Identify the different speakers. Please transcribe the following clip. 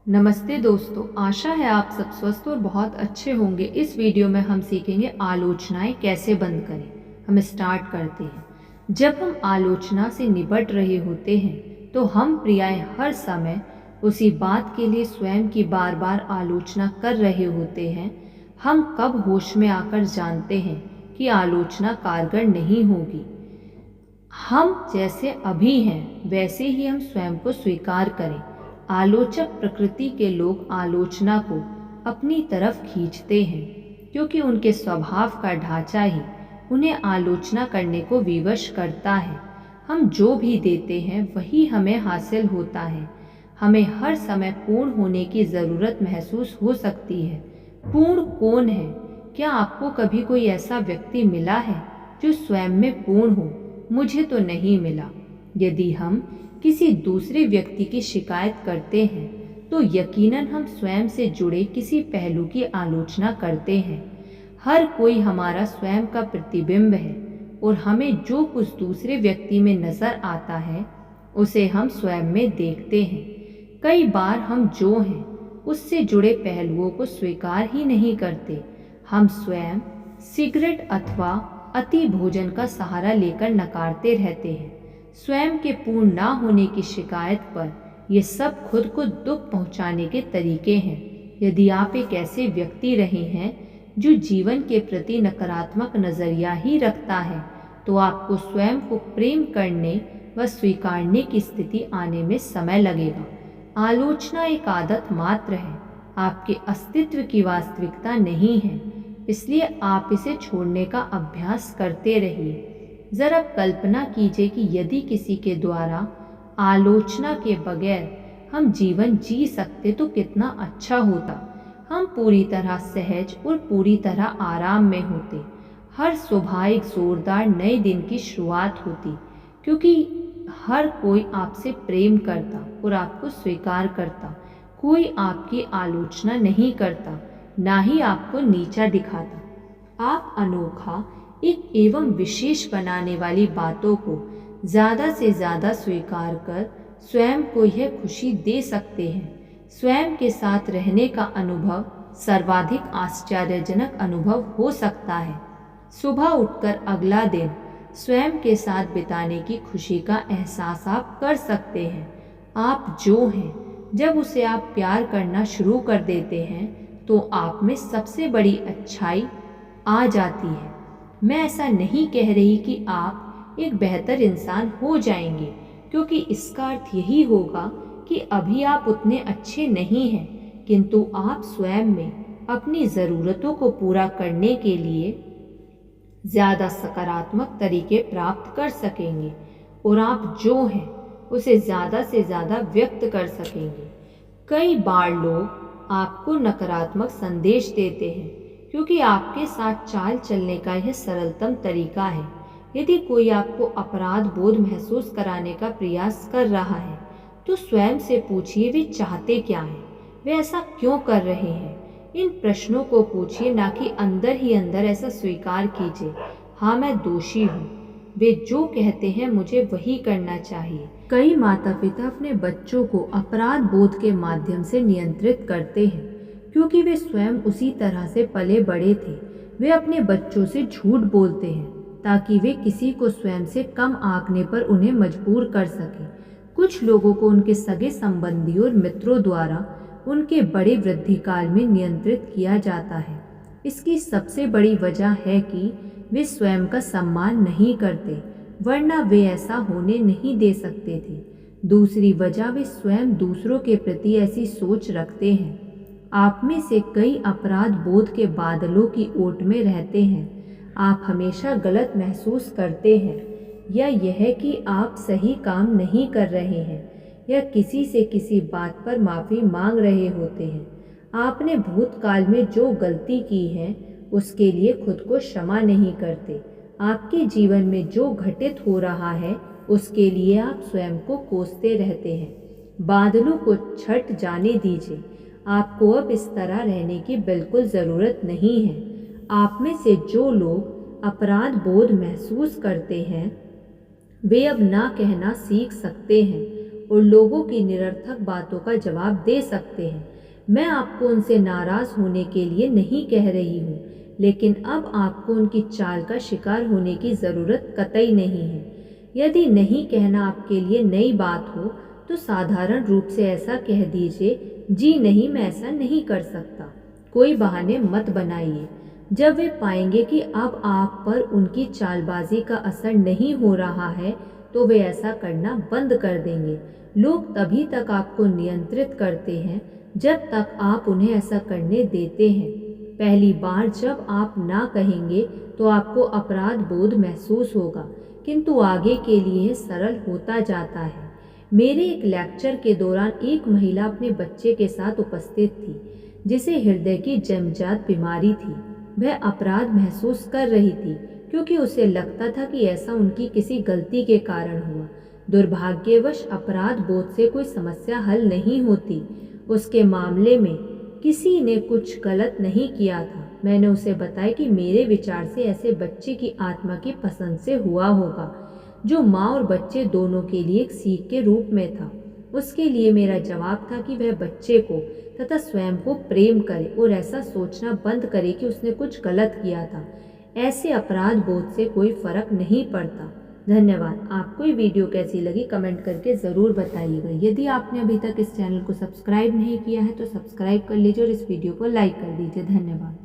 Speaker 1: नमस्ते दोस्तों, आशा है आप सब स्वस्थ और बहुत अच्छे होंगे। इस वीडियो में हम सीखेंगे आलोचनाएं कैसे बंद करें। हम स्टार्ट करते हैं। जब हम आलोचना से निपट रहे होते हैं तो हम प्रायः हर समय उसी बात के लिए स्वयं की बार बार आलोचना कर रहे होते हैं। हम कब होश में आकर जानते हैं कि आलोचना कारगर नहीं होगी। हम जैसे अभी हैं वैसे ही हम स्वयं को स्वीकार करें। आलोचक प्रकृति के लोग आलोचना को अपनी तरफ खींचते हैं क्योंकि उनके स्वभाव का ढांचा ही उन्हें आलोचना करने को विवश करता है। हम जो भी देते हैं वही हमें हासिल होता है। हमें हर समय पूर्ण होने की ज़रूरत महसूस हो सकती है। पूर्ण कौन है? क्या आपको कभी कोई ऐसा व्यक्ति मिला है जो स्वयं में पूर्ण हो? मुझे तो नहीं मिला। यदि हम किसी दूसरे व्यक्ति की शिकायत करते हैं तो यकीनन हम स्वयं से जुड़े किसी पहलू की आलोचना करते हैं। हर कोई हमारा स्वयं का प्रतिबिंब है और हमें जो कुछ दूसरे व्यक्ति में नजर आता है उसे हम स्वयं में देखते हैं। कई बार हम जो हैं उससे जुड़े पहलुओं को स्वीकार ही नहीं करते। हम स्वयं सिगरेट अथवा अति भोजन का सहारा लेकर नकारते रहते हैं। स्वयं के पूर्ण ना होने की शिकायत पर ये सब खुद को दुख पहुंचाने के तरीके हैं। यदि आप एक ऐसे व्यक्ति रहे हैं जो जीवन के प्रति नकारात्मक नजरिया ही रखता है तो आपको स्वयं को प्रेम करने व स्वीकारने की स्थिति आने में समय लगेगा। आलोचना एक आदत मात्र है, आपके अस्तित्व की वास्तविकता नहीं है। इसलिए आप इसे छोड़ने का अभ्यास करते रहिए। जरा कल्पना कीजिए कि यदि किसी के द्वारा आलोचना के बगैर हम जीवन जी सकते तो कितना अच्छा होता। हम पूरी तरह सहज और पूरी तरह आराम में होते। हर सुबह एक जोरदार नए दिन की शुरुआत होती क्योंकि हर कोई आपसे प्रेम करता और आपको स्वीकार करता। कोई आपकी आलोचना नहीं करता, ना ही आपको नीचा दिखाता। आप अनोखा एक एवं विशेष बनाने वाली बातों को ज़्यादा से ज़्यादा स्वीकार कर स्वयं को यह खुशी दे सकते हैं। स्वयं के साथ रहने का अनुभव सर्वाधिक आश्चर्यजनक अनुभव हो सकता है। सुबह उठकर अगला दिन स्वयं के साथ बिताने की खुशी का एहसास आप कर सकते हैं। आप जो हैं, जब उसे आप प्यार करना शुरू कर देते हैं तो आप में सबसे बड़ी अच्छाई आ जाती है। मैं ऐसा नहीं कह रही कि आप एक बेहतर इंसान हो जाएंगे, क्योंकि इसका अर्थ यही होगा कि अभी आप उतने अच्छे नहीं हैं, किंतु आप स्वयं में अपनी ज़रूरतों को पूरा करने के लिए ज़्यादा सकारात्मक तरीके प्राप्त कर सकेंगे और आप जो हैं उसे ज़्यादा से ज़्यादा व्यक्त कर सकेंगे। कई बार लोग आपको नकारात्मक संदेश देते हैं क्योंकि आपके साथ चाल चलने का यह सरलतम तरीका है। यदि कोई आपको अपराध बोध महसूस कराने का प्रयास कर रहा है तो स्वयं से पूछिए वे चाहते क्या हैं, वे ऐसा क्यों कर रहे हैं। इन प्रश्नों को पूछिए, ना कि अंदर ही अंदर ऐसा स्वीकार कीजिए, हाँ मैं दोषी हूँ, वे जो कहते हैं मुझे वही करना चाहिए। कई माता पिता अपने बच्चों को अपराध बोध के माध्यम से नियंत्रित करते हैं क्योंकि वे स्वयं उसी तरह से पले बड़े थे। वे अपने बच्चों से झूठ बोलते हैं ताकि वे किसी को स्वयं से कम आंकने पर उन्हें मजबूर कर सकें। कुछ लोगों को उनके सगे संबंधियों और मित्रों द्वारा उनके बड़े वृद्धिकाल में नियंत्रित किया जाता है। इसकी सबसे बड़ी वजह है कि वे स्वयं का सम्मान नहीं करते, वरना वे ऐसा होने नहीं दे सकते थे। दूसरी वजह, वे स्वयं दूसरों के प्रति ऐसी सोच रखते हैं। आप में से कई अपराध बोध के बादलों की ओट में रहते हैं। आप हमेशा गलत महसूस करते हैं, या यह कि आप सही काम नहीं कर रहे हैं, या किसी से किसी बात पर माफ़ी मांग रहे होते हैं। आपने भूतकाल में जो गलती की है उसके लिए खुद को क्षमा नहीं करते। आपके जीवन में जो घटित हो रहा है उसके लिए आप स्वयं को कोसते रहते हैं। बादलों को छट जाने दीजिए। आपको अब इस तरह रहने की बिल्कुल ज़रूरत नहीं है। आप में से जो लोग अपराध बोध महसूस करते हैं वे अब ना कहना सीख सकते हैं और लोगों की निरर्थक बातों का जवाब दे सकते हैं। मैं आपको उनसे नाराज़ होने के लिए नहीं कह रही हूँ, लेकिन अब आपको उनकी चाल का शिकार होने की ज़रूरत कतई नहीं है। यदि नहीं कहना आपके लिए नई बात हो तो साधारण रूप से ऐसा कह दीजिए, जी नहीं, मैं ऐसा नहीं कर सकता। कोई बहाने मत बनाइए। जब वे पाएंगे कि अब आप पर उनकी चालबाजी का असर नहीं हो रहा है तो वे ऐसा करना बंद कर देंगे। लोग तभी तक आपको नियंत्रित करते हैं जब तक आप उन्हें ऐसा करने देते हैं। पहली बार जब आप ना कहेंगे तो आपको अपराध बोध महसूस होगा, किंतु आगे के लिए सरल होता जाता है। मेरे एक लेक्चर के दौरान एक महिला अपने बच्चे के साथ उपस्थित थी जिसे हृदय की जन्मजात बीमारी थी। वह अपराध महसूस कर रही थी क्योंकि उसे लगता था कि ऐसा उनकी किसी गलती के कारण हुआ। दुर्भाग्यवश अपराध बोध से कोई समस्या हल नहीं होती। उसके मामले में किसी ने कुछ गलत नहीं किया था। मैंने उसे बताया कि मेरे विचार से ऐसे बच्चे की आत्मा की पसंद से हुआ होगा, जो माँ और बच्चे दोनों के लिए एक सीख के रूप में था। उसके लिए मेरा जवाब था कि वह बच्चे को तथा स्वयं को प्रेम करे और ऐसा सोचना बंद करे कि उसने कुछ गलत किया था। ऐसे अपराध बोध से कोई फर्क नहीं पड़ता। धन्यवाद। आपको ये वीडियो कैसी लगी कमेंट करके ज़रूर बताइएगा। यदि आपने अभी तक इस चैनल को सब्सक्राइब नहीं किया है तो सब्सक्राइब कर लीजिए और इस वीडियो को लाइक कर दीजिए। धन्यवाद।